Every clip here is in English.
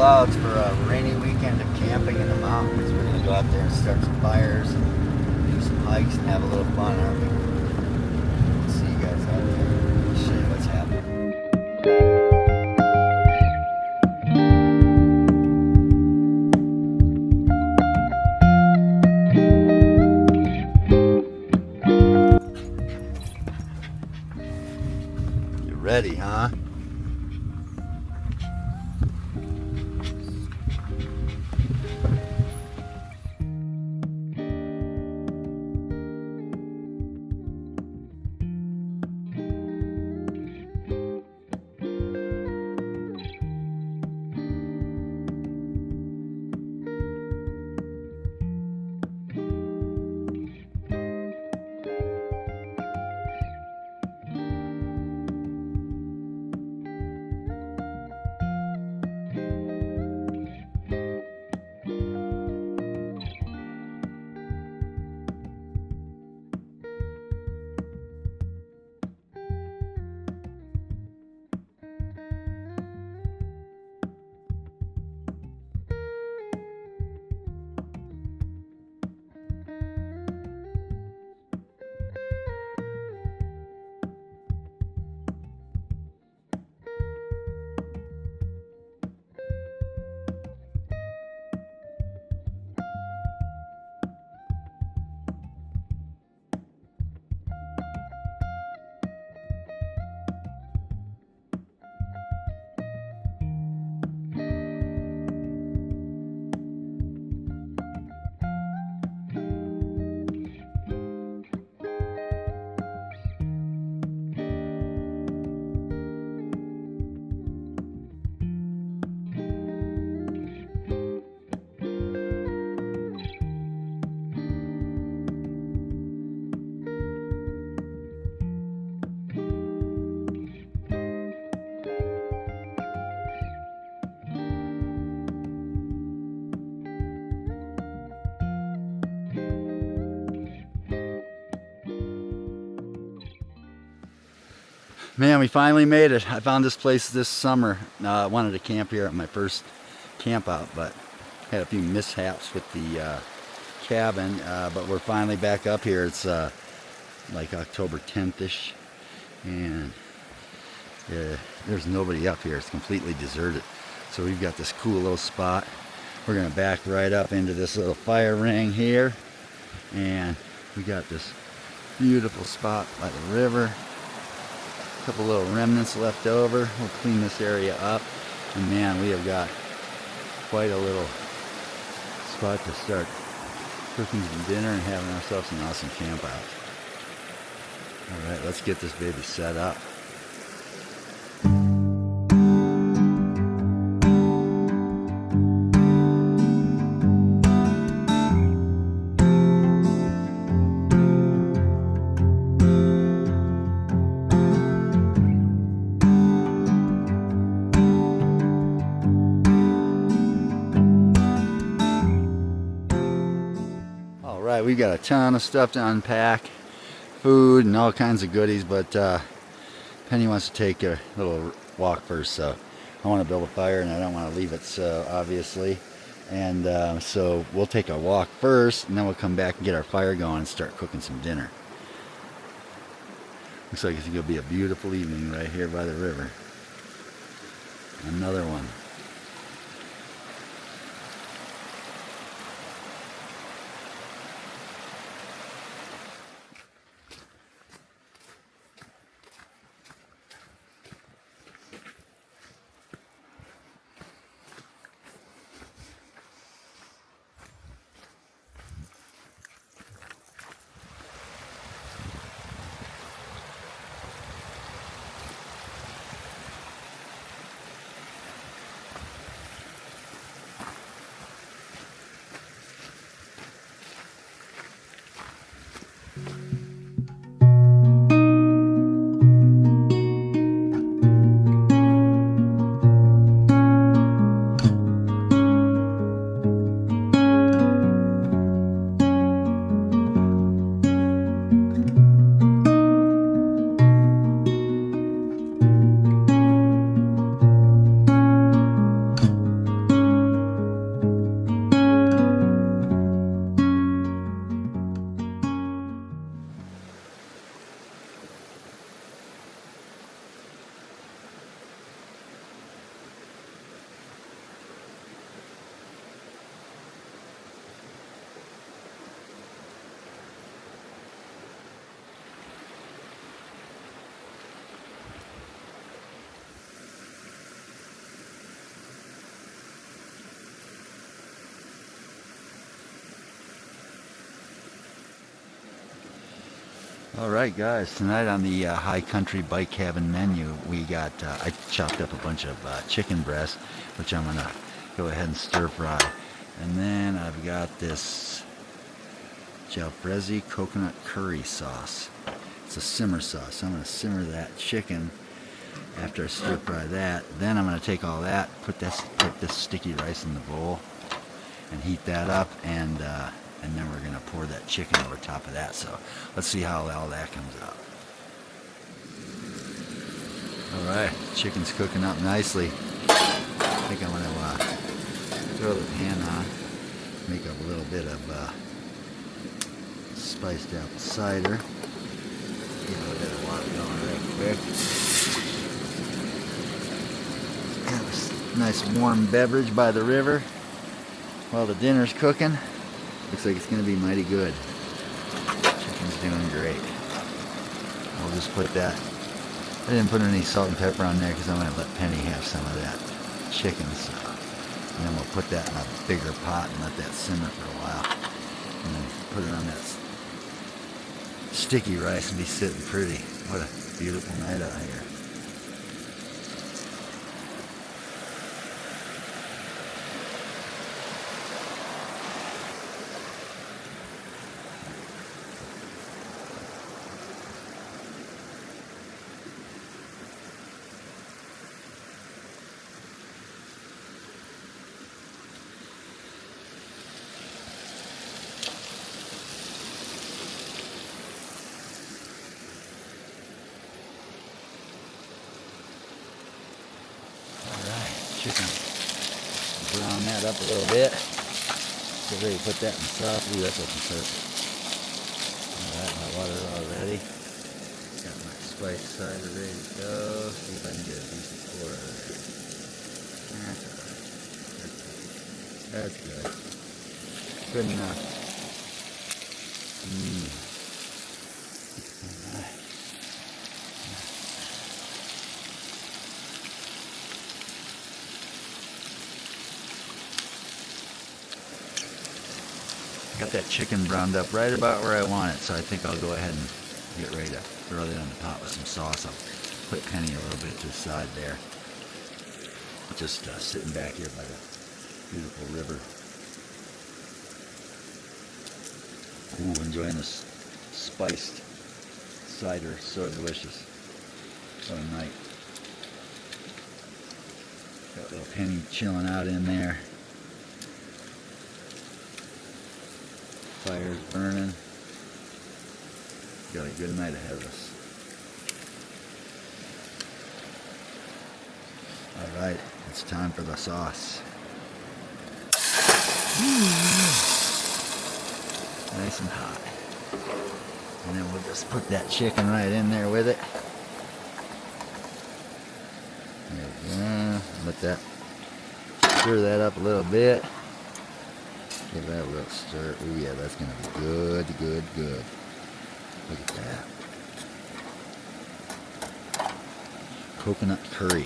clouds for a rainy weekend of camping in the mountains. We're going to go out there and start some fires, do some hikes, and have a little fun, aren't we? We'll see you guys out there. I'll show you what's happening. You ready, huh? Man, we finally made it. I found this place this summer. I wanted to camp here at my first camp out, but had a few mishaps with the cabin. But we're finally back up here. It's like October 10th-ish, and there's nobody up here. It's completely deserted. So we've got this cool little spot. We're gonna back right up into this little fire ring here, and we got this beautiful spot by the river. Couple little remnants left over. We'll clean this area up, and man, we have got quite a little spot to start cooking some dinner and having ourselves an awesome camp out. All right, let's get this baby set up. Right, we've got a ton of stuff to unpack, food and all kinds of goodies, but Penny wants to take a little walk first, so I want to build a fire and I don't want to leave it so obviously, and so we'll take a walk first and then we'll come back and get our fire going and start cooking some dinner. Looks like it's going to be a beautiful evening right here by the river. Another one. Alright guys, tonight on the High Country Bike Cabin menu we got, I chopped up a bunch of chicken breast, which I'm going to go ahead and stir fry. And then I've got this jalfrezi coconut curry sauce. It's a simmer sauce. I'm going to simmer that chicken after I stir fry that. Then I'm going to take all that, put this sticky rice in the bowl and heat that up, and then we're going to pour that chicken over top of that. So let's see how all that comes out. Alright, chicken's cooking up nicely. I think I'm going to throw the pan on, make up a little bit of spiced apple cider. Get a little bit of water going right quick. Have a nice warm beverage by the river while the dinner's cooking. Looks like it's going to be mighty good. Chicken's doing great. I'll just put that. I didn't put any salt and pepper on there because I'm going to let Penny have some of that chicken. So, and then we'll put that in a bigger pot and let that simmer for a while. And then put it on that sticky rice and be sitting pretty. What a beautiful night out here. Chicken. Brown that up a little bit. Get ready to put that in the sauce. Ooh, that's looking perfect. Alright, my water all ready. Got my spice cider ready to go. See if I can get a decent pour out of there. That's good. Good enough. Alright. Got that chicken browned up right about where I want it, so I think I'll go ahead and get ready to throw that on the pot with some sauce. I'll put Penny a little bit to the side there. Just sitting back here by the beautiful river. Ooh, enjoying this spiced cider, so delicious. What a night. Got little Penny chilling out in there. Fire's burning. Got a good night ahead of us. Alright, it's time for the sauce. Nice and hot. And then we'll just put that chicken right in there with it. There we go. Let that, stir that up a little bit. Give that a little stir. Ooh, yeah, that's going to be good, good, good. Look at that. Coconut curry.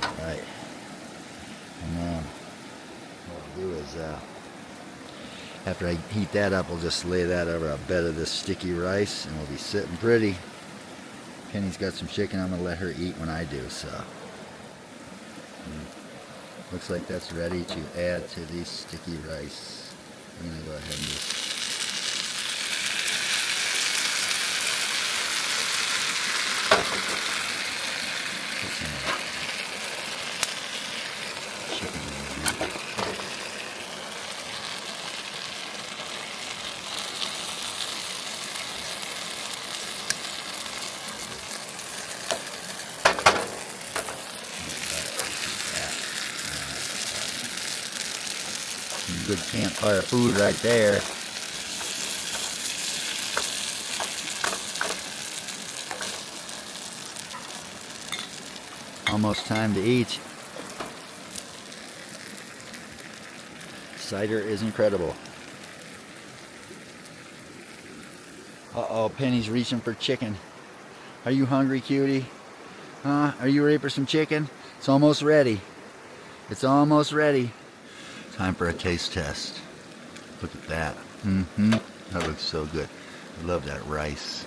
Alright. And then what we'll do is, after I heat that up, we'll just lay that over a bed of this sticky rice, and we'll be sitting pretty. Penny's got some chicken I'm going to let her eat when I do, so. Looks like that's ready to add to the sticky rice. I'm going to go ahead and just put some of that chicken in there. Good campfire food right there. Almost time to eat. Cider is incredible. Uh-oh, Penny's reaching for chicken. Are you hungry, cutie? Huh? Are you ready for some chicken? It's almost ready. It's almost ready. Time for a taste test. Look at that. That looks so good. I love that rice.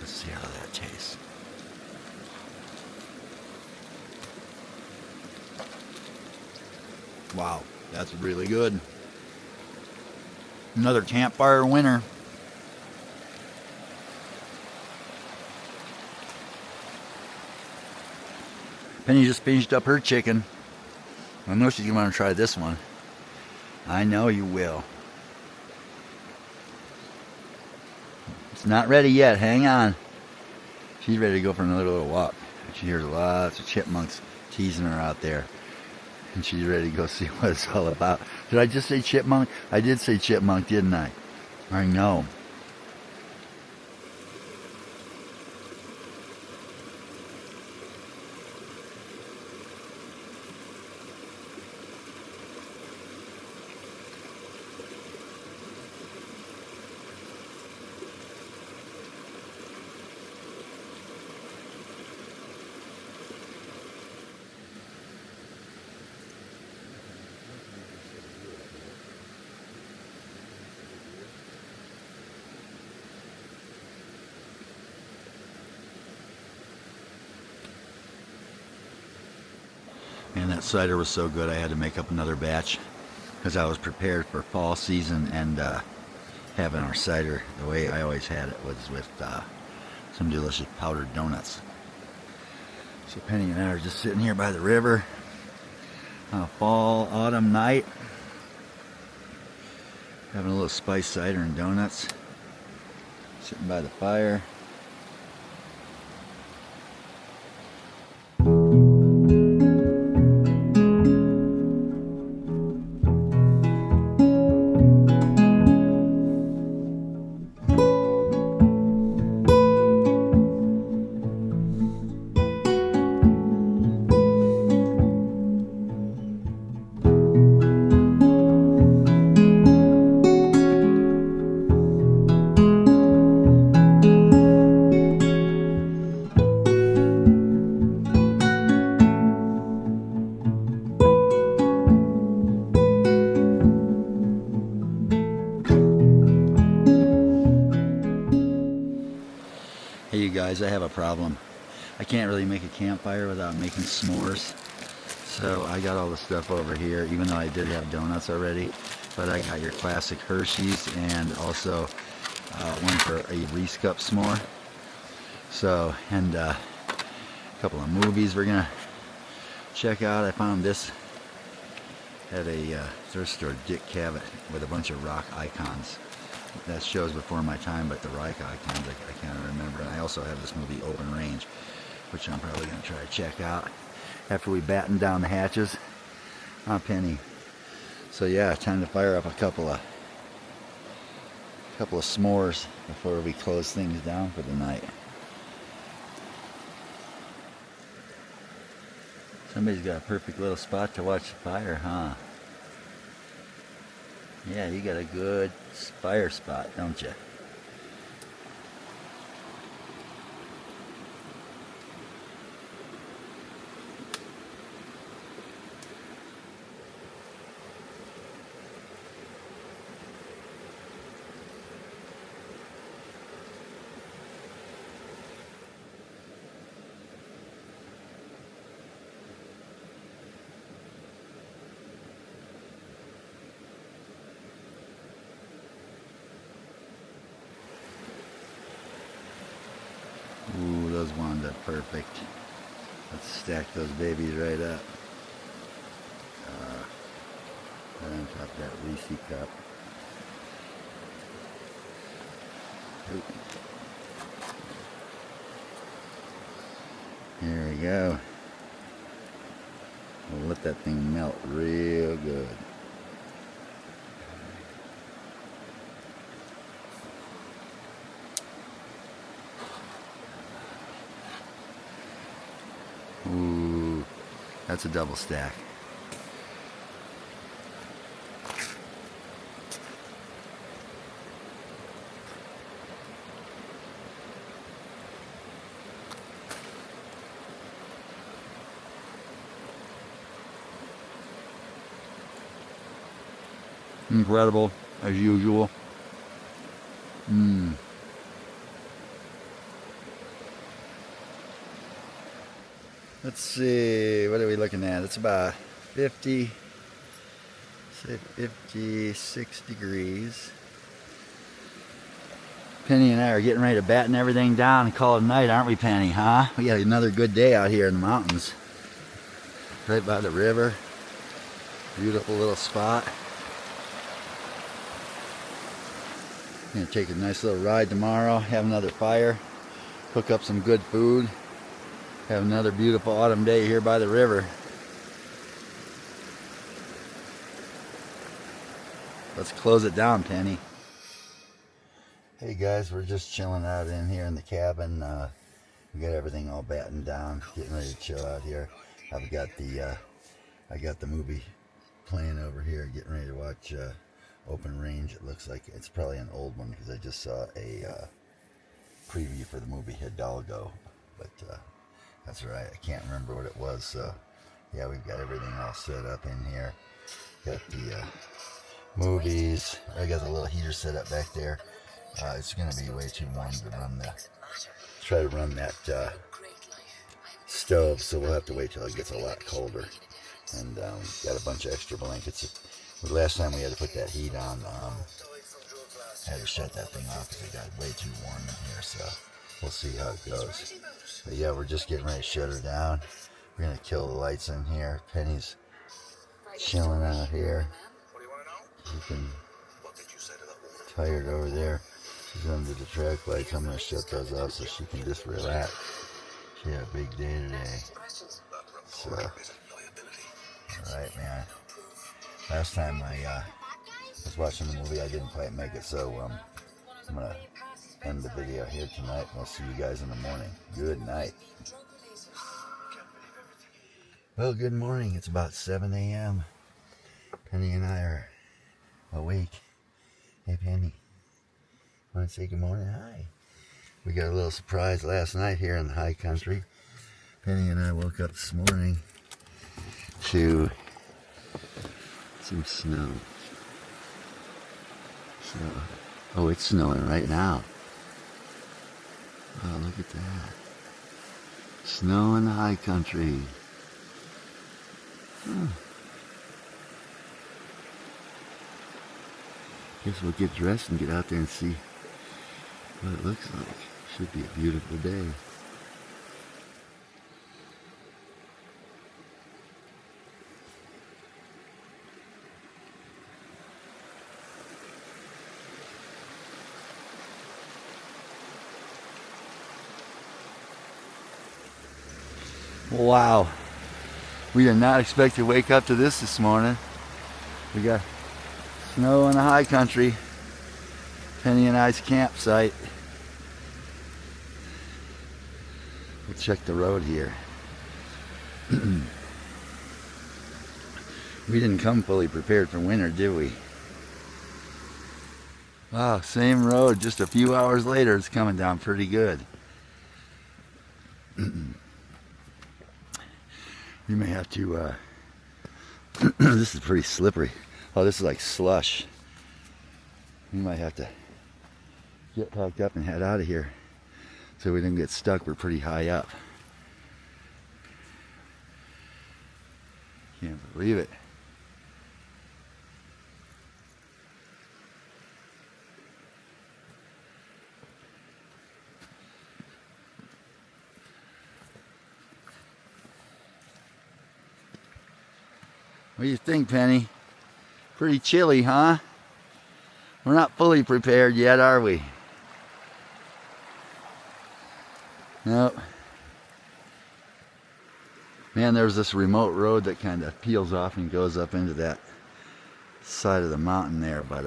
Let's see how that tastes. Wow, that's really good. Another campfire winner. Penny just finished up her chicken. I know she's gonna want to try this one. I know you will. It's not ready yet. Hang on. She's ready to go for another little walk. She hears lots of chipmunks teasing her out there. And she's ready to go see what it's all about. Did I just say chipmunk? I did say chipmunk, didn't I? I know. And that cider was so good I had to make up another batch because I was prepared for fall season, and having our cider the way I always had it was with some delicious powdered donuts. So Penny and I are just sitting here by the river on a fall autumn night, having a little spiced cider and donuts, sitting by the fire. Hey you guys, I have a problem. I can't really make a campfire without making s'mores. So I got all the stuff over here, even though I did have donuts already. But I got your classic Hershey's and also one for a Reese Cup s'more. So, and a couple of movies we're gonna check out. I found this at a thrift store, Dick Cavett, with a bunch of rock icons. That shows before my time, but the rock icons I can't remember. And I also have this movie Open Range, which I'm probably going to try to check out after we batten down the hatches on Penny. So yeah, time to fire up a couple of s'mores before we close things down for the night. Somebody's got a perfect little spot to watch the fire, huh? Yeah, you got a good fire spot, don't you? Ooh, those wound up perfect. Let's stack those babies right up. Right on top of that Reese cup. Ooh. Here we go. We'll let that thing melt real good. Ooh, that's a double stack. Incredible, as usual. Mmm. Let's see, what are we looking at? It's about 50, say 56 degrees. Penny and I are getting ready to batten everything down and call it a night, aren't we, Penny, huh? We got another good day out here in the mountains. Right by the river. Beautiful little spot. Gonna take a nice little ride tomorrow, have another fire, cook up some good food, have another beautiful autumn day here by the river. Let's close it down, Penny. Hey guys, we're just chilling out in here in the cabin. We got everything all battened down, getting ready to chill out here. I got the movie playing over here, getting ready to watch Open Range. It looks like it's probably an old one because I just saw a preview for the movie Hidalgo, but that's right, I can't remember what it was. So yeah, we've got everything all set up in here. Got the movies. I got the little heater set up back there. It's going to be way too warm to try to run that stove, so we'll have to wait till it gets a lot colder. And got a bunch of extra blankets. The last time we had to put that heat on, I had to shut that thing off because it got way too warm in here, so we'll see how it goes. But yeah, we're just getting ready to shut her down. We're going to kill the lights in here. Penny's chilling out here. Looking tired over there. She's under the track lights. I'm going to shut those off so she can just relax. She had a big day today. So, alright, man. Last time I was watching the movie, I didn't quite make it, so I'm going to end the video here tonight. We'll see you guys in the morning. Good night. Well, good morning. It's about 7 a.m. Penny and I are awake. Hey, Penny. Want to say good morning? Hi. We got a little surprise last night here in the high country. Penny and I woke up this morning to some snow. So, oh, it's snowing right now. Oh, look at that. Snow in the high country. Huh. Guess we'll get dressed and get out there and see what it looks like. Should be a beautiful day. Wow. We did not expect to wake up to this morning. We got snow in the high country. Penny and I's campsite. We'll check the road here. We didn't come fully prepared for winter, did we? Wow, same road, just a few hours later, it's coming down pretty good. We may have to, this is pretty slippery. Oh, this is like slush. We might have to get packed up and head out of here so we don't get stuck. We're pretty high up. Can't believe it. What do you think, Penny? Pretty chilly, huh? We're not fully prepared yet, are we? Nope. Man, there's this remote road that kind of peels off and goes up into that side of the mountain there, but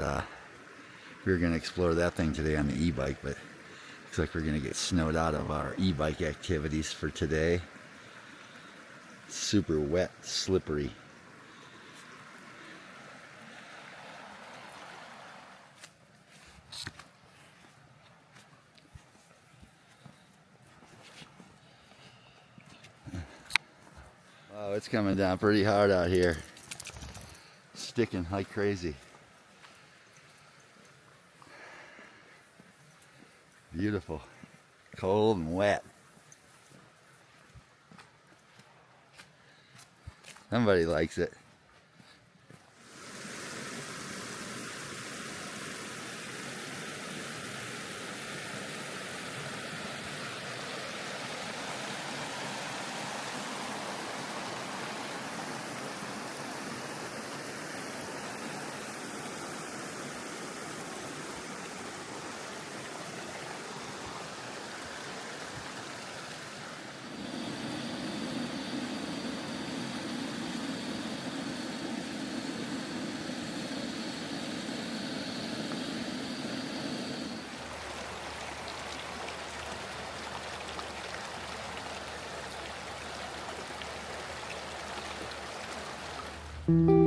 we were going to explore that thing today on the e-bike, but looks like we're going to get snowed out of our e-bike activities for today. Super wet, slippery. Wow, it's coming down pretty hard out here. Sticking like crazy. Beautiful. Cold and wet. Somebody likes it. Mm-hmm.